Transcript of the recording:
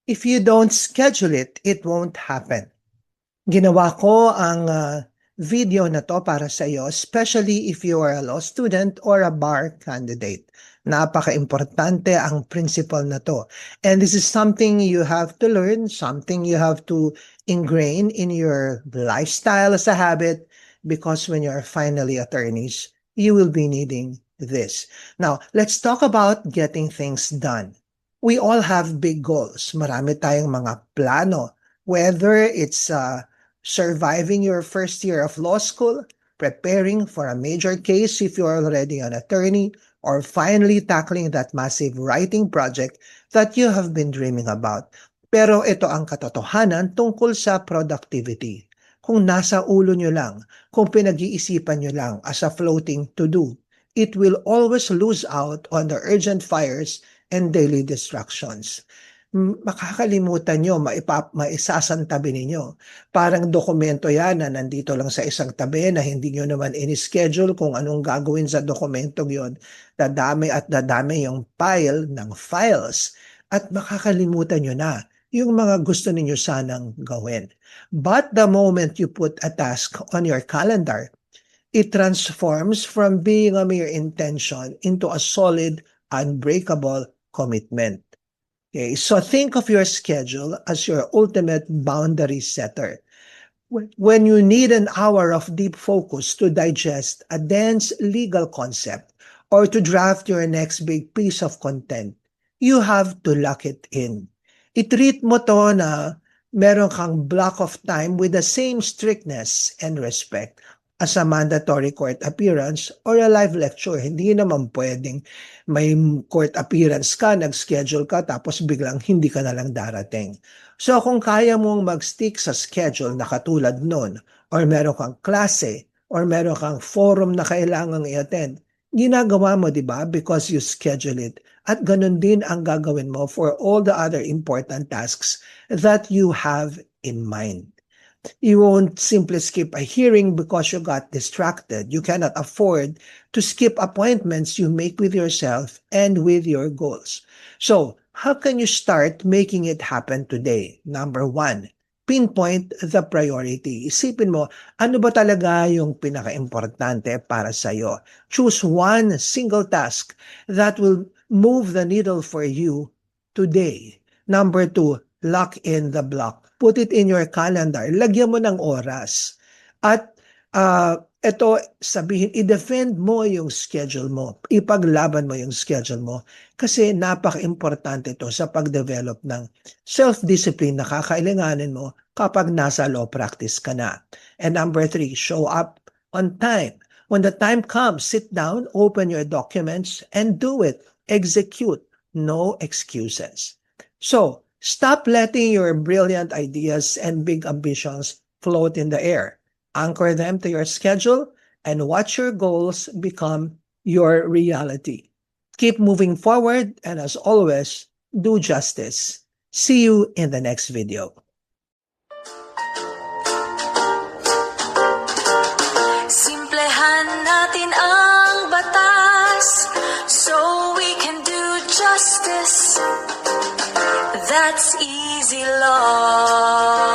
If you don't schedule it, it won't happen. Ginawa ko ang video na to para sa iyo, especially if you are a law student or a bar candidate. Napaka-importante ang principle na to. And this is something you have to learn, something you have to ingrain in your lifestyle as a habit, because when you are finally attorneys, you will be needing this. Now, let's talk about getting things done. We all have big goals. Marami tayong mga plano, whether it's surviving your first year of law school, preparing for a major case if you are already an attorney, or finally tackling that massive writing project that you have been dreaming about. Pero ito ang katotohanan tungkol sa productivity. Kung nasa ulo nyo lang, kung pinag-iisipan nyo lang as a floating to-do, it will always lose out on the urgent fires and daily distractions. Makakalimutan nyo, maisasantabi ninyo. Parang dokumento yan na nandito lang sa isang tabi na hindi nyo naman in-schedule kung anong gagawin sa dokumentong yon. Dadami at dadami yung pile ng files at makakalimutan nyo na yung mga gusto ninyo sanang gawin. But the moment you put a task on your calendar, it transforms from being a mere intention into a solid, unbreakable commitment. Okay, so think of your schedule as your ultimate boundary setter. When you need an hour of deep focus to digest a dense legal concept or to draft your next big piece of content, you have to lock it in. I-treat mo to na meron kang block of time with the same strictness and respect as a mandatory court appearance or a live lecture. Hindi naman pwedeng may court appearance ka, nag-schedule ka, tapos biglang hindi ka na lang darating. So kung kaya mong mag-stick sa schedule na katulad nun, or meron kang klase, or meron kang forum na kailangang i-attend, ginagawa mo, di ba? Because you schedule it. At ganun din ang gagawin mo for all the other important tasks that you have in mind. You won't simply skip a hearing because you got distracted. You cannot afford to skip appointments you make with yourself and with your goals. So, how can you start making it happen today? Number 1, pinpoint the priority. Isipin mo, ano ba talaga yung pinaka-importante para sa'yo? Choose one single task that will move the needle for you today. Number 2, lock in the block. Put it in your calendar. Lagyan mo ng oras. At ito, sabihin, i-defend mo yung schedule mo. Ipaglaban mo yung schedule mo. Kasi napaka-importante ito sa pag-develop ng self-discipline na kakailanganin mo kapag nasa law practice ka na. And number 3, show up on time. When the time comes, sit down, open your documents, and do it. Execute. No excuses. So, stop letting your brilliant ideas and big ambitions float in the air. Anchor them to your schedule and watch your goals become your reality. Keep moving forward, and as always, do justice. See you in the next video. Simplehan natin ang batas so we can do justice. That's easy law.